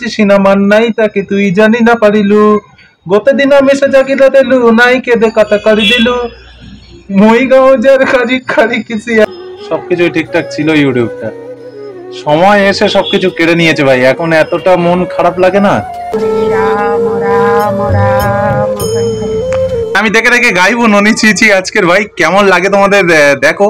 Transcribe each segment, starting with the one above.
সিনামান নাই তাকে তুই জানি না পারিলু গোতে দিন মেসে জাগিলা দিলু নাই কেঁদে কথা করি দিলু মই গাঁও যার খারি খারি কিছু সবকিছু ঠিকঠাক ছিল ইউটিউবটা সময় এসে সবকিছু কেড়ে নিয়েছে ভাই এখন এতটা মন খারাপ লাগে না আমি দেখে রেখে গাইবো ননি চিচি আজকের ভাই কেমন লাগে তোমাদের দেখো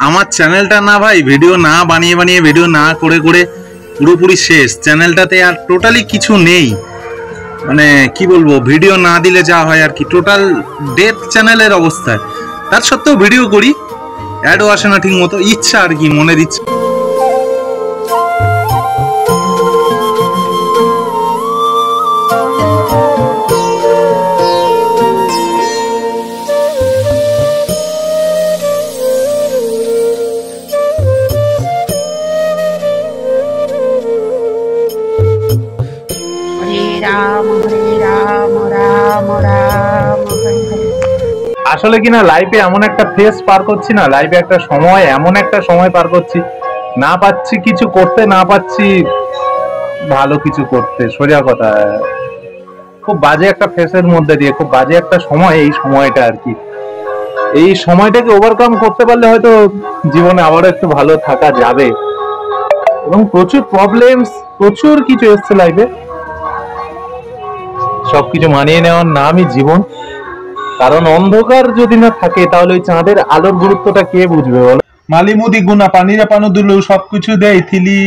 আমার চ্যানেলটা না ভাই ভিডিও না বানিয়ে বানিয়ে ভিডিও না করে করে পুরোপুরি শেষ চ্যানেলটাতে আর টোটালি কিছু নেই মানে কি বলবো ভিডিও না দিলে যা হয় আর কি টোটাল ডেথ চ্যানেলের অবস্থায় তার সত্ত্বেও ভিডিও করি অ্যাডও আসে না ঠিক মতো ইচ্ছা আর কি মনের ইচ্ছা আসলে কিনা লাইফে এমন একটা ফেজ পার করছি না লাইফে একটা সময় এমন একটা সময় পার করছি না পাচ্ছি কিছু করতে না পাচ্ছি ভালো কিছু করতে সোজা কথা খুব বাজে একটা ফেজের মধ্যে দিয়ে খুব বাজে একটা সময় এই সময়টা আর কি এই সময়টাকে ওভারকাম করতে পারলে হয়তো জীবনে আবারও একটু ভালো থাকা যাবে এবং প্রচুর প্রবলেমস প্রচুর কিছু এসছে লাইফে সবকিছু মানিয়ে নেওয়ার নামই জীবন কারণ অন্ধকার যদি না থাকে তাহলে ওই চাঁদের আলোর গুরুত্বটা কে বুঝবে বলো মালিমুদি গুনা পানিরে পানু দুলু সবকিছু দেয় থিলি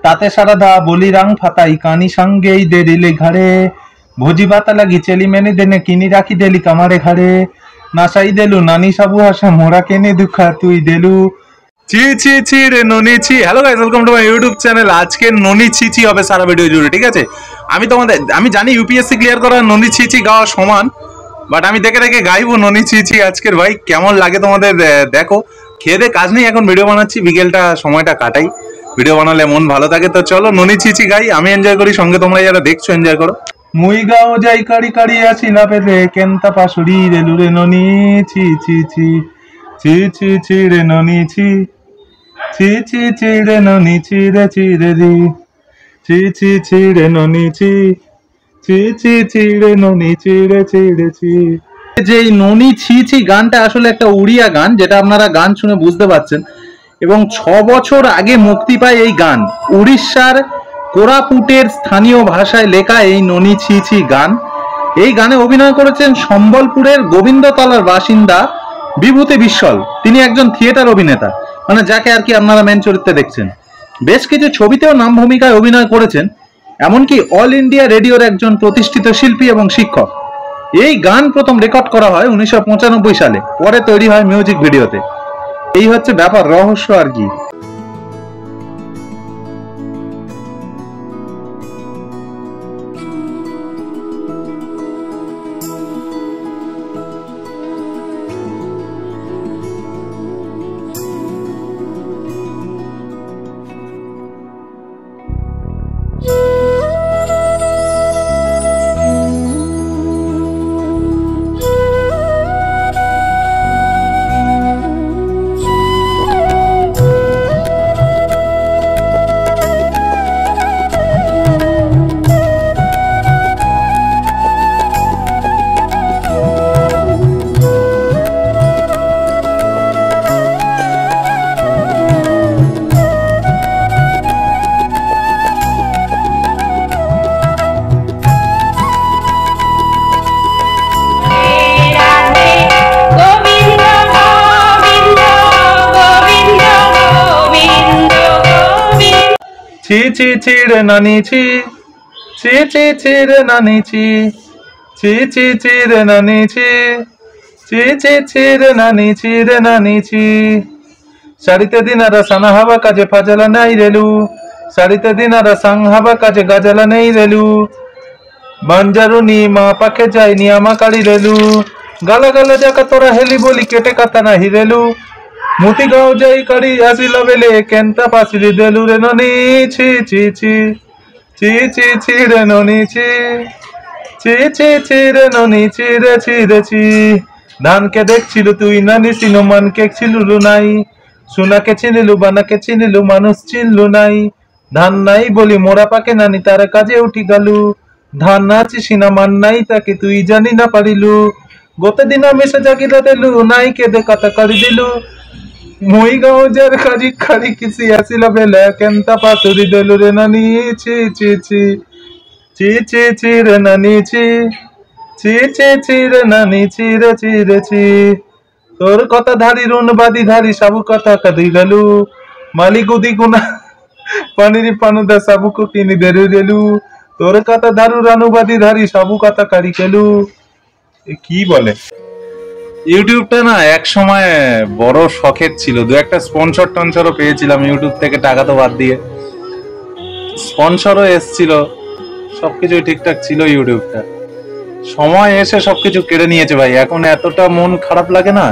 তাতে সারা দা বলি রাং ফাতাই কানি সঙ্গেই দেরিলে ঘরে ভোজি বাতা লাগি চেলি মেনে দেনে কিনি রাখি দেলি কামারে ঘরে নাসাই দেলু নানি সাবু হাসা মোরা কেনে দুঃখা তুই দেলু চি চি চি রে ননি চি hello guys welcome to my YouTube channel আজকে ননি ছি ছি হবে সারা ভিডিও জুড়ে ঠিক আছে আমি জানি ইউপিএসসি ক্লিয়ার করা ননি ছি ছি গাওয়া সমান বাট আমি দেখে রেখে গাইবো ননি ছি ছি আজকের ভাই কেমন লাগে তোমাদের দেখো খেয়ে দে কাজ নেই এখন ভিডিও বানাচ্ছি বিকেলটা সময়টা কাটাই ভিডিও বানালে মন ভালো থাকে তো চলো ননি ছি ছি গাই আমি এনজয় করি সঙ্গে তোমরা যারা দেখছো এনজয় করো মুই গাও যাই কাড়ি কাড়ি আসি না পেলে কেনতা পাশুড়ি রেলু রে ননি ছি ছি ছি ছি ছি ছি রে ননি ছি ছি ছি ছি রে ননি ছি রে রি ছি ছি ছি রে ননি ছি ছি ছি ছি রে ননি ছি রে ছি যে এই ননি ছি ছি গানটা আসলে একটা উড়িয়া গান যেটা আপনারা গান শুনে বুঝতে পারছেন এবং 6 বছর আগে মুক্তি পায় এই গান উড়িষ্যার কোরাপুটের স্থানীয় ভাষায় লেখা এই ননি ছি ছি গান এই গানে অভিনয় করেছেন সম্বলপুরের গোবিন্দতলার বাসিন্দা বিভূতি বিশ্বল তিনি একজন থিয়েটার অভিনেতা মানে যাকে আর কি আপনারা মেন চরিত্রে দেখছেন বেশ কিছু ছবিতেও নাম ভূমিকায় অভিনয় করেছেন এমনকি অল ইন্ডিয়া রেডিওর একজন প্রতিষ্ঠিত শিল্পী এবং শিক্ষক এই গান প্রথম রেকর্ড করা হয় 1995 সালে পরে তৈরি হয় মিউজিক ভিডিওতে এই হচ্ছে ব্যাপার রহস্য আর কি ছি ছি ছি রে নানি ছি ছি ছি ছি রে নানি ছি ছি ছি ছি রে নানি ছি ছি ছি ছি রে নানি ছি রে নানি ছি সারিতে দিনারা সানা হাবা কাজে ফাজলা নাই রেলু সারিতে দিনারা সাং হাবা কাজে গাজলা নেই রেলু বাঞ্জারুনি মা পাখে যাই নিয়ামা কাড়ি রেলু গালা গালা জাকা তোরা হেলি বলি কেটে কাতা না হিরেলু মুতি গাও যাই কাড়ি আসিলা বেলে কেনতা পাসিলি দেলু রে ননি ছি ছি ছি ছি ছি ছি রে ননি ছি ছি ছি ছি রে ননি ছি রে ছি ধানকে দেখছিল তুই নানি সিনোমান কে ছিল নাই সোনাকে চিনিলু বানাকে চিনিলু মানুষ চিনলু নাই, ধান নাই বলি মোরা পাকে নানি তার কাজে উঠি গালু, ধান নাচি সিনা মান নাই তাকে তুই জানি না পারিলু, গোতে দিন মেশে জাগিলা দেলু নাই কেদে কথা কারি দিলু, মই গাঁও যার খারি খারি কিসি আসিলা বেলা কেনতা পাতুরি দেলু রে নানি ছি ছি ছি ছি ছি ছি রে নানি ছি ছি ছি ছি রে নানি ছি রে ছি রে ছি, তোর কথা ধারি রুন বাদি ধারি সাবু কথা কাদি গেলু, মালি গুদি গুনা পানির পানুদা সাবুকু কিনি দেরু দেলু, তোর কথা ধারু রানু বাদি ধারি সাবু কথা কারি কেলু। কি বলে ইউটিউবটা না এক সময় বড় শখের ছিল, দু একটা স্পন্সর টনসরও পেয়েছিলাম ইউটিউব থেকে, টাকা তো বাদ দিয়ে স্পন্সরও এসছিল, সবকিছুই ঠিকঠাক ছিল ইউটিউবটা। সময় এসে সবকিছু কেড়ে নিয়েছে ভাই, এখন এতটা মন খারাপ লাগে না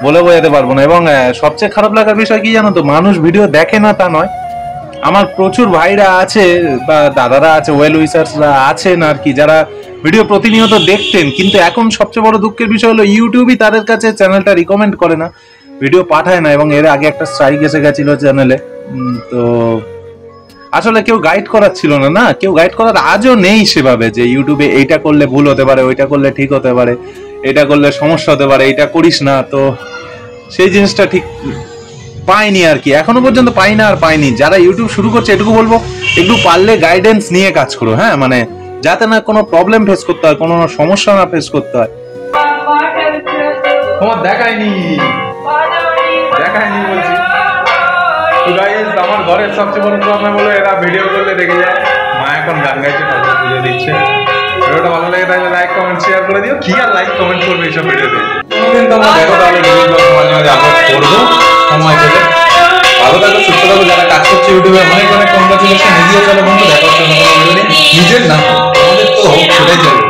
বলে বোঝাতে পারবো না। এবং সবচেয়ে খারাপ লাগার বিষয় কি জানো তো, মানুষ ভিডিও দেখে না তা নয়, আমার প্রচুর ভাইরা আছে বা দাদারা আছে, ওয়েল উইসার্সরা আছেন আর কি, যারা ভিডিও প্রতিনিয়ত দেখতেন, কিন্তু এখন সবচেয়ে বড় দুঃখের বিষয় হলো ইউটিউবই তাদের কাছে চ্যানেলটা রিকমেন্ড করে না, ভিডিও পাঠায় না। এবং এর আগে একটা স্ট্রাইক এসে গেছিল চ্যানেলে, তো আসলে কেউ গাইড করার ছিল না, না কেউ গাইড করার আজও নেই সেভাবে, যে ইউটিউবে এইটা করলে ভুল হতে পারে, ওইটা করলে ঠিক হতে পারে, এটা করলে সমস্যা হতে পারে, এটা করিস না। তো সেই জিনিসটা ঠিক পাইনি আর কি, এখনো পর্যন্ত পাই না আর পাইনি। যারা ইউটিউব শুরু করছে এটুকু বলবো, একটু পারলে গাইডেন্স নিয়ে কাজ করো, হ্যাঁ, মানে যাতে না কোনো প্রবলেম ফেস করতে হয়, কোনো সমস্যা না ফেস করতে হয়। তোমার দেখায়নি দেখায়নি বলছি তো গাইস, আমার ঘরের সবচেয়ে বড় প্রবলেম হলো এরা ভিডিও করলে দেখে যায়। মা এখন গান গাইছে, ঠাকুর পুজো দিচ্ছে। ভিডিওটা ভালো লাগে থাকলে লাইক কমেন্ট শেয়ার করে দিও। কি আর লাইক কমেন্ট করবে এইসব ভিডিওতে, কোনোদিন তোমরা দেখো তাহলে ভিডিও মাঝে মাঝে আপলোড করবো সময় পেলে। ভালো থাকো, সুস্থ থাকো, যারা কাজ করছে ইউটিউবে অনেক অনেক কংগ্রাচুলেশন। এগিয়ে চলো বন্ধু, দেখা হচ্ছে অন্য কোনো ভিডিও নিয়ে। নিজের না, আমাদের তো হোক, সেটাই চলবে।